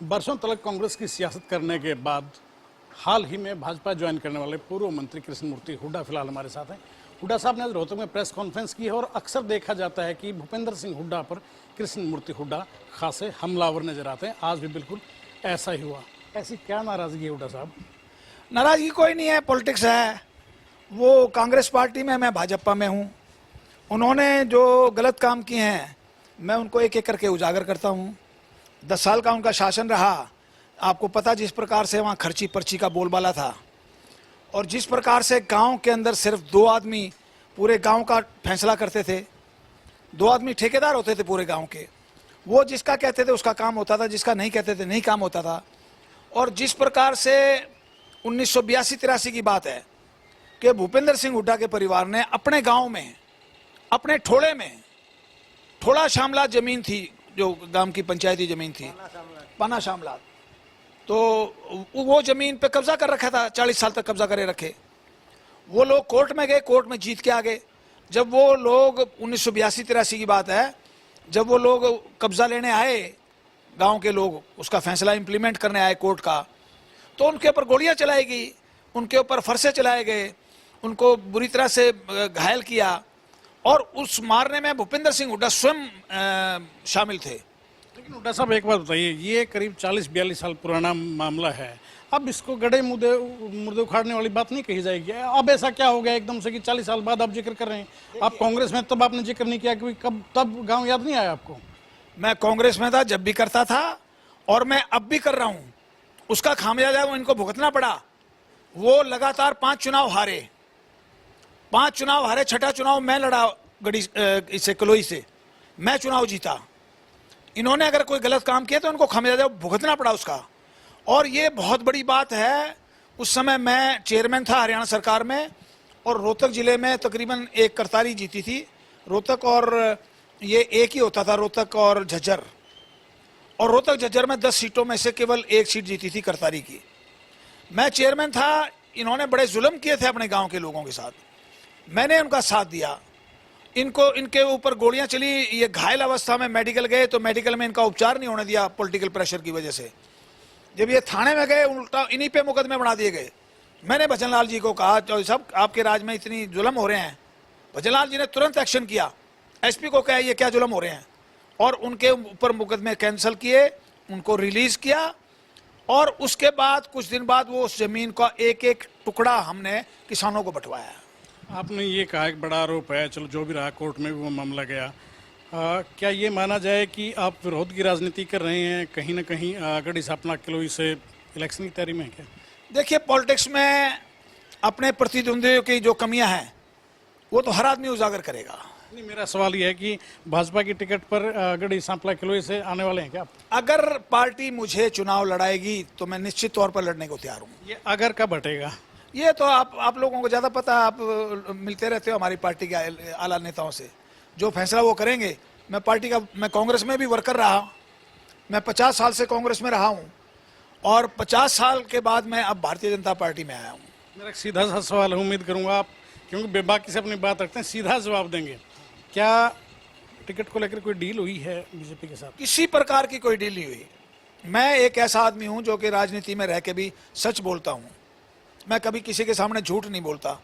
वर्षों तक कांग्रेस की सियासत करने के बाद हाल ही में भाजपा ज्वाइन करने वाले पूर्व मंत्री कृष्णमूर्ति हुड्डा फिलहाल हमारे साथ हैं। हुड्डा साहब ने आज रोहतक में प्रेस कॉन्फ्रेंस की है और अक्सर देखा जाता है कि भूपेंद्र सिंह हुड्डा पर कृष्णमूर्ति हुड्डा खासे हमलावर नजर आते हैं। आज भी बिल्कुल ऐसा ही हुआ। ऐसी क्या नाराजगी है हुड्डा साहब? नाराजगी कोई नहीं है, पॉलिटिक्स है। वो कांग्रेस पार्टी में, मैं भाजपा में हूँ। उन्होंने जो गलत काम किए हैं मैं उनको एक एक करके उजागर करता हूँ। 10 साल का उनका शासन रहा, आपको पता जिस प्रकार से वहाँ खर्ची पर्ची का बोलबाला था और जिस प्रकार से गांव के अंदर सिर्फ 2 आदमी पूरे गांव का फैसला करते थे। 2 आदमी ठेकेदार होते थे पूरे गांव के, वो जिसका कहते थे उसका काम होता था, जिसका नहीं कहते थे नहीं काम होता था। और जिस प्रकार से 1982-83 की बात है कि भूपेंद्र सिंह हुड्डा के परिवार ने अपने गांव में, अपने ठोड़े में, ठोड़ा शामला जमीन थी जो गांव की पंचायती जमीन थी, पाना शामला, तो वो जमीन पे कब्जा कर रखा था। 40 साल तक कब्जा करे रखे। वो लोग कोर्ट में गए, कोर्ट में जीत के आ गए। जब वो लोग 1982-83 की बात है, जब वो लोग कब्जा लेने आए, गांव के लोग उसका फैसला इंप्लीमेंट करने आए कोर्ट का, तो उनके ऊपर गोलियां चलाई गई, उनके ऊपर फरसे चलाए गए, उनको बुरी तरह से घायल किया। और उस मारने में भूपेंद्र सिंह हुड्डा स्वयं शामिल थे। लेकिन हुड्डा साहब एक बात बताइए, ये करीब 40-42 साल पुराना मामला है। अब इसको गड़े मुर्दे उखाड़ने वाली बात नहीं कही जाएगी। अब ऐसा क्या हो गया एकदम से कि 40 साल बाद आप जिक्र कर रहे हैं? आप कांग्रेस में तब आपने जिक्र नहीं किया कि कब, तब गांव याद नहीं आया आपको? मैं कांग्रेस में था जब भी करता था और मैं अब भी कर रहा हूं। उसका खामियाजा वो इनको भुगतना पड़ा। वो लगातार 5 चुनाव हारे, 5 चुनाव हारे। 6ठा चुनाव मैं लड़ा गड़ी इससे कलोई से, मैं चुनाव जीता। इन्होंने अगर कोई गलत काम किया तो उनको खामियाजा भुगतना पड़ा उसका। और ये बहुत बड़ी बात है। उस समय मैं चेयरमैन था हरियाणा सरकार में और रोहतक जिले में तकरीबन 1 करतारी जीती थी। रोहतक और ये एक ही होता था, रोहतक और झज्जर। और रोहतक झज्जर में 10 सीटों में से केवल 1 सीट जीती थी करतारी की। मैं चेयरमैन था। इन्होंने बड़े जुल्म किए थे अपने गांव के लोगों के साथ, मैंने उनका साथ दिया। इनके ऊपर गोलियां चली, ये घायल अवस्था में मेडिकल गए तो मेडिकल में इनका उपचार नहीं होने दिया पॉलिटिकल प्रेशर की वजह से। जब ये थाने में गए उल्टा इन्हीं पे मुकदमे बना दिए गए। मैंने भजनलाल जी को कहा, जो साहब आपके राज में इतनी जुल्म हो रहे हैं। भजनलाल जी ने तुरंत एक्शन किया, एसपी को कहा ये क्या जुल्म हो रहे हैं, और उनके ऊपर मुकदमे कैंसिल किए, उनको रिलीज किया। और उसके बाद कुछ दिन बाद वो उस जमीन का एक एक टुकड़ा हमने किसानों को बंटवाया। आपने ये कहा एक बड़ा आरोप है, चलो जो भी रहा, कोर्ट में भी वो मामला गया। क्या ये माना जाए कि आप विरोध की राजनीति कर रहे हैं कहीं ना कहीं गढ़ी सपना किलोई से इलेक्शन की तैयारी में? क्या देखिए, पॉलिटिक्स में अपने प्रतिद्वंदियों की जो कमियां हैं वो तो हर आदमी उजागर करेगा। नहीं, मेरा सवाल ये है कि भाजपा की टिकट पर गढ़ी सांपला किलोई से आने वाले हैं क्या आप? अगर पार्टी मुझे चुनाव लड़ाएगी तो मैं निश्चित तौर पर लड़ने को तैयार हूँ। ये अगर कब हटेगा? ये तो आप लोगों को ज़्यादा पता है, आप मिलते रहते हो हमारी पार्टी के आला नेताओं से। जो फैसला वो करेंगे। मैं पार्टी का, मैं कांग्रेस में भी वर्कर रहा, मैं 50 साल से कांग्रेस में रहा हूँ और 50 साल के बाद मैं अब भारतीय जनता पार्टी में आया हूँ। मेरा सीधा सा सवाल है, उम्मीद करूँगा आप, क्योंकि बेबाकी से अपनी बात रखते हैं, सीधा जवाब देंगे। क्या टिकट को लेकर कोई डील हुई है बीजेपी के साथ? किसी प्रकार की कोई डील नहीं हुई। मैं एक ऐसा आदमी हूँ जो कि राजनीति में रह के भी सच बोलता हूँ। मैं कभी किसी के सामने झूठ नहीं बोलता।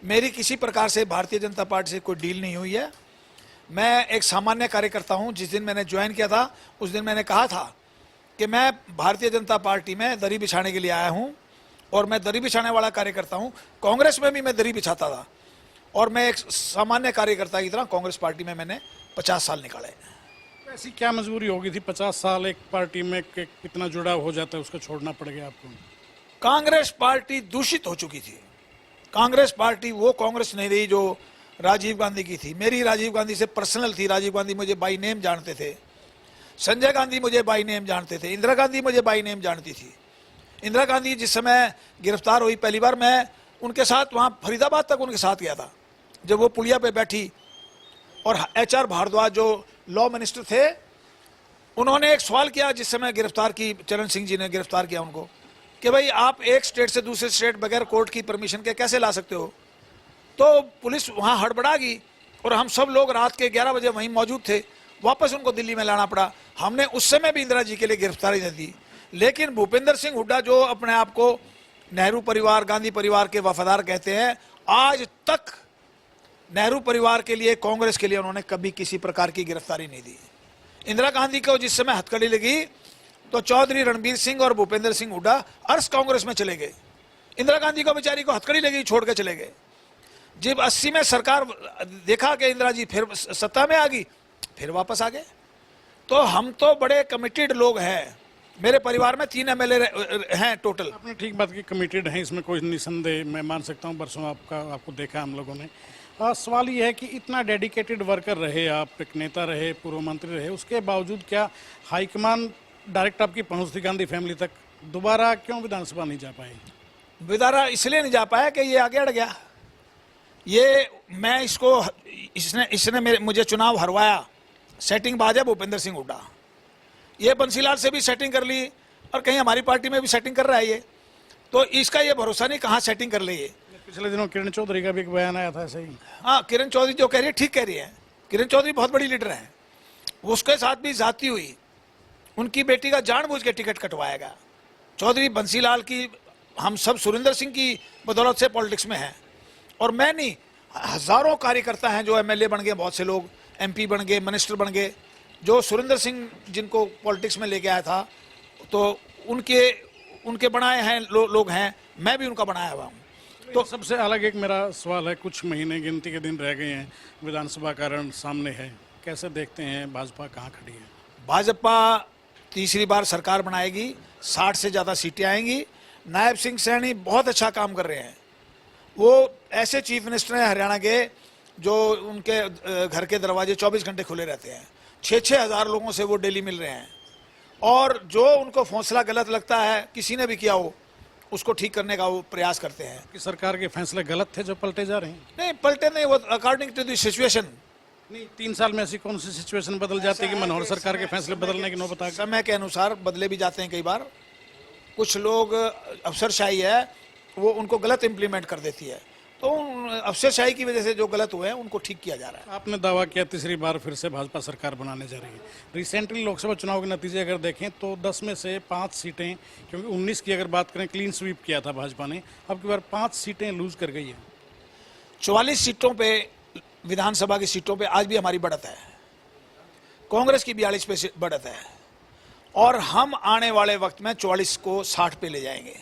मेरी किसी प्रकार से भारतीय जनता पार्टी से कोई डील नहीं हुई है। मैं एक सामान्य कार्यकर्ता हूं। जिस दिन मैंने ज्वाइन किया था उस दिन मैंने कहा था कि मैं भारतीय जनता पार्टी में दरी बिछाने के लिए आया हूं और मैं दरी बिछाने वाला कार्यकर्ता हूं। कांग्रेस में भी मैं दरी बिछाता था और मैं एक सामान्य कार्यकर्ता की तरह कांग्रेस पार्टी में मैंने 50 साल निकाले। ऐसी क्या मजबूरी होगी थी 50 साल एक पार्टी में कितना जुड़ाव हो जाता है, उसको छोड़ना पड़ गया आपको? कांग्रेस पार्टी दूषित हो चुकी थी। कांग्रेस पार्टी वो कांग्रेस नहीं रही जो राजीव गांधी की थी। मेरी राजीव गांधी से पर्सनल थी। राजीव गांधी मुझे बाई नेम जानते थे, संजय गांधी मुझे बाई नेम जानते थे, इंदिरा गांधी मुझे बाई नेम जानती थी। इंदिरा गांधी जिस समय गिरफ्तार हुई पहली बार, मैं उनके साथ वहाँ फरीदाबाद तक उनके साथ गया था। जब वो पुलिया पे बैठी और HR भारद्वाज जो लॉ मिनिस्टर थे, उन्होंने एक सवाल किया जिस समय गिरफ्तार की, चरण सिंह जी ने गिरफ्तार किया उनको, कि भाई आप एक स्टेट से दूसरे स्टेट बगैर कोर्ट की परमिशन के कैसे ला सकते हो? तो पुलिस वहाँ हड़बड़ा गई और हम सब लोग रात के 11 बजे वहीं मौजूद थे। वापस उनको दिल्ली में लाना पड़ा। हमने उस समय भी इंदिरा जी के लिए गिरफ्तारी नहीं दी। लेकिन भूपेंद्र सिंह हुड्डा जो अपने आप को नेहरू परिवार, गांधी परिवार के वफादार कहते हैं, आज तक नेहरू परिवार के लिए, कांग्रेस के लिए उन्होंने कभी किसी प्रकार की गिरफ्तारी नहीं दी। इंदिरा गांधी को जिस समय हथकड़ी लगी तो चौधरी रणबीर सिंह और भूपेंद्र सिंह हुड्डा अर्श कांग्रेस में चले गए। इंदिरा गांधी को बेचारी को हथकड़ी लगी, छोड़ के चले गए। जब 80 में सरकार देखा कि इंदिरा जी फिर सत्ता में आ गई, फिर वापस आ गए। तो हम तो बड़े कमिटेड लोग हैं। मेरे परिवार में 3 एमएलए हैं टोटल। आपने ठीक बात की, कमिटेड है, इसमें कोई निसंदेह मैं मान सकता हूँ। बरसों आपको देखा हम लोगों ने। सवाल ये है कि इतना डेडिकेटेड वर्कर रहे आप, एक नेता रहे, पूर्व मंत्री रहे, उसके बावजूद क्या हाईकमान डायरेक्ट आपकी पहुंच थी गांधी फैमिली तक? दोबारा क्यों विधानसभा नहीं जा पाए? विधारा इसलिए नहीं जा पाया कि ये आगे अड़ गया। ये मैं इसको इसने मुझे चुनाव हरवाया। सेटिंग बाज है भूपेंद्र सिंह हुड्डा। ये बंसीलाल से भी सेटिंग कर ली और कहीं हमारी पार्टी में भी सेटिंग कर रहा है ये। तो इसका ये भरोसा नहीं कहाँ सेटिंग कर ले ये। पिछले दिनों किरण चौधरी का भी एक बयान आया था ऐसे ही। हाँ, किरण चौधरी जो कह रही है ठीक कह रही है। किरण चौधरी बहुत बड़ी लीडर है। उसके साथ भी जाती हुई उनकी बेटी का जानबूझ के टिकट कटवाया गया। चौधरी बंसीलाल की, हम सब सुरेंद्र सिंह की बदौलत से पॉलिटिक्स में हैं। और मैं नहीं, हजारों कार्यकर्ता हैं जो एमएलए बन गए, बहुत से लोग एमपी बन गए, मिनिस्टर बन गए, जो सुरेंद्र सिंह जिनको पॉलिटिक्स में लेके आया था, तो उनके बनाए हैं लोग हैं। मैं भी उनका बनाया हुआ हूँ। तो सबसे अलग एक मेरा सवाल है, कुछ महीने गिनती के दिन रह गए हैं, विधानसभा का रण सामने है, कैसे देखते हैं भाजपा कहाँ खड़ी है? भाजपा तीसरी बार सरकार बनाएगी, 60 से ज़्यादा सीटें आएंगी। नायब सिंह सैनी बहुत अच्छा काम कर रहे हैं। वो ऐसे चीफ मिनिस्टर हैं हरियाणा के जो उनके घर के दरवाजे 24 घंटे खुले रहते हैं। 6-6 हज़ार लोगों से वो डेली मिल रहे हैं। और जो उनको फैसला गलत लगता है, किसी ने भी किया हो, उसको ठीक करने का वो प्रयास करते हैं। कि सरकार के फैसले गलत थे जो पलटे जा रहे हैं? नहीं, पलटे नहीं, वो अकॉर्डिंग टू द सिचुएशन। नहीं, 3 साल में ऐसी कौन सी सिचुएशन बदल जाती है कि मनोहर सरकार के फैसले बदलने की नौबत आ गई? समय के अनुसार बदले भी जाते हैं कई बार। कुछ लोग अफसरशाही है, वो उनको गलत इम्प्लीमेंट कर देती है। तो अफसरशाही की वजह से जो गलत हुए हैं उनको ठीक किया जा रहा है। आपने दावा किया तीसरी बार फिर से भाजपा सरकार बनाने जा रही है। रिसेंटली लोकसभा चुनाव के नतीजे अगर देखें तो 10 में से 5 सीटें, क्योंकि 19 की अगर बात करें क्लीन स्वीप किया था भाजपा ने, अब की बार 5 सीटें लूज कर गई है। 44 सीटों पे, विधानसभा की सीटों पे आज भी हमारी बढ़त है। कांग्रेस की 42 पे बढ़त है। और हम आने वाले वक्त में 44 को 60 पे ले जाएंगे।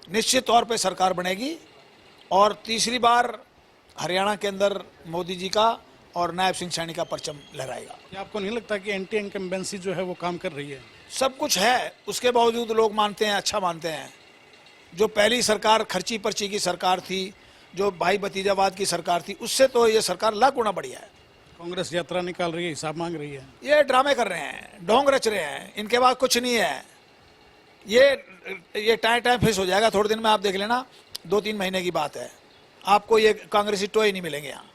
निश्चित तौर पे सरकार बनेगी और तीसरी बार हरियाणा के अंदर मोदी जी का और नायब सिंह सैनी का परचम लहराएगा। क्या आपको नहीं लगता कि एंटी इनकम्बेंसी जो है वो काम कर रही है? सब कुछ है, उसके बावजूद लोग मानते हैं, अच्छा मानते हैं। जो पहली सरकार खर्ची पर्ची की सरकार थी, जो भाई भतीजावाद की सरकार थी, उससे तो ये सरकार लाख गुना बढ़िया है। कांग्रेस यात्रा निकाल रही है, हिसाब मांग रही है। ये ड्रामे कर रहे हैं, ढोंग रच रहे हैं, इनके बाद कुछ नहीं है। ये टाइम फेस हो जाएगा थोड़े दिन में, आप देख लेना। 2-3 महीने की बात है, आपको ये कांग्रेसी टोए नहीं मिलेंगे यहाँ।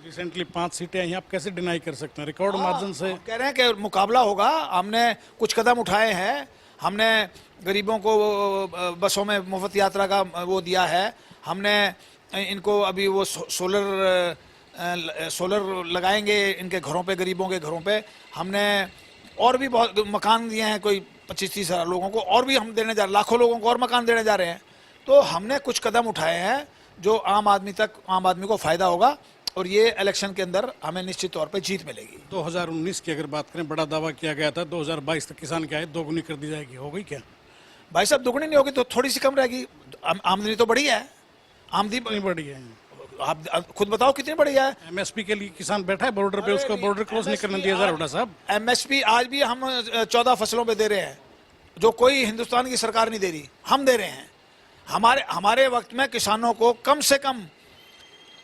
रिसेंटली 5 सीटें आई, आप कैसे डिनाई कर सकते हैं? रिकॉर्ड मार्जिन से कह रहे हैं कि मुकाबला होगा। हमने कुछ कदम उठाए हैं। हमने गरीबों को बसों में मुफ्त यात्रा का वो दिया है। हमने इनको अभी वो सोलर लगाएंगे इनके घरों पे, गरीबों के घरों पे। हमने और भी बहुत मकान दिए हैं, कोई 25-30 हज़ार लोगों को, और भी हम देने जा रहे हैं, लाखों लोगों को और मकान देने जा रहे हैं। तो हमने कुछ कदम उठाए हैं जो आम आदमी को फायदा होगा और ये इलेक्शन के अंदर हमें निश्चित तौर पे जीत मिलेगी। 2019 की अगर बात करें, बड़ा दावा किया गया था 2022 तक किसान की आय दोगुनी कर दी जाएगी, हो गई क्या? भाई साहब, दुगनी नहीं होगी तो थोड़ी सी कम रहेगी। आमदनी तो बढ़ी है, आमदनी नहीं बढ़ी है। आप खुद बताओ कितनी बढ़ी है। एमएसपी के लिए किसान बैठा है बॉर्डर पे, उसको बॉर्डर क्रॉस नहीं करने दिया जा रहा। हुड्डा साहब, एमएसपी आज भी हम 14 फसलों पे दे रहे हैं, जो कोई हिंदुस्तान की सरकार नहीं दे रही, हम दे रहे हैं। हमारे वक्त में किसानों को कम से कम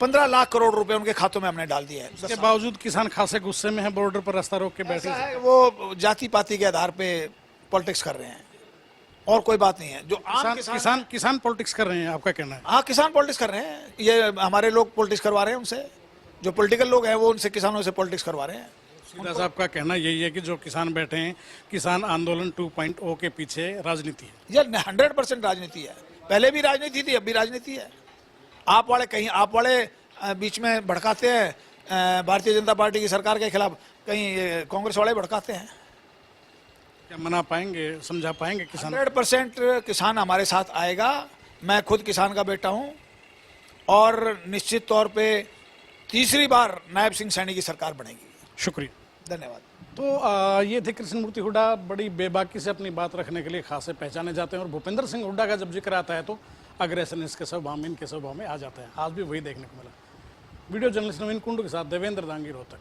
15 लाख करोड़ रुपए उनके खातों में हमने डाल दिए हैं। इसके बावजूद किसान खासे गुस्से में है, बॉर्डर पर रास्ता रोक के बैठे हैं। वो जाति पाति के आधार पे पॉलिटिक्स कर रहे हैं और कोई बात नहीं है। जो किसान पॉलिटिक्स कर रहे हैं, आपका कहना है? हाँ, किसान पॉलिटिक्स कर रहे हैं। ये हमारे लोग पॉलिटिक्स करवा रहे हैं उनसे, जो पॉलिटिकल लोग हैं वो उनसे किसानों से पॉलिटिक्स करवा रहे हैं। सीधा साहब का कहना यही है कि जो किसान बैठे हैं, किसान आंदोलन 2.0 के पीछे राजनीति है। ये 100% राजनीति है। पहले भी राजनीति थी, अब भी राजनीति है। आप वाले बीच में भड़काते हैं भारतीय जनता पार्टी की सरकार के खिलाफ, कहीं कांग्रेस वाले भड़काते हैं। क्या मना पाएंगे, समझा पाएंगे किसान? 100% किसान हमारे साथ आएगा। मैं खुद किसान का बेटा हूं और निश्चित तौर पे तीसरी बार नायब सिंह सैनी की सरकार बनेगी। शुक्रिया। धन्यवाद। तो ये थे कृष्ण मूर्ति हुड्डा, बड़ी बेबाकी से अपनी बात रखने के लिए खासे पहचाने जाते हैं और भूपेंद्र सिंह हुड्डा का जब जिक्र आता है तो अग्रेसन इसके स्वभाव में, इनके स्वभाव में आ जाता है। आज भी वही देखने को मिला। वीडियो जर्नलिस्ट नवीन कुंडू के साथ देवेंद्र दांगी, रोहतक।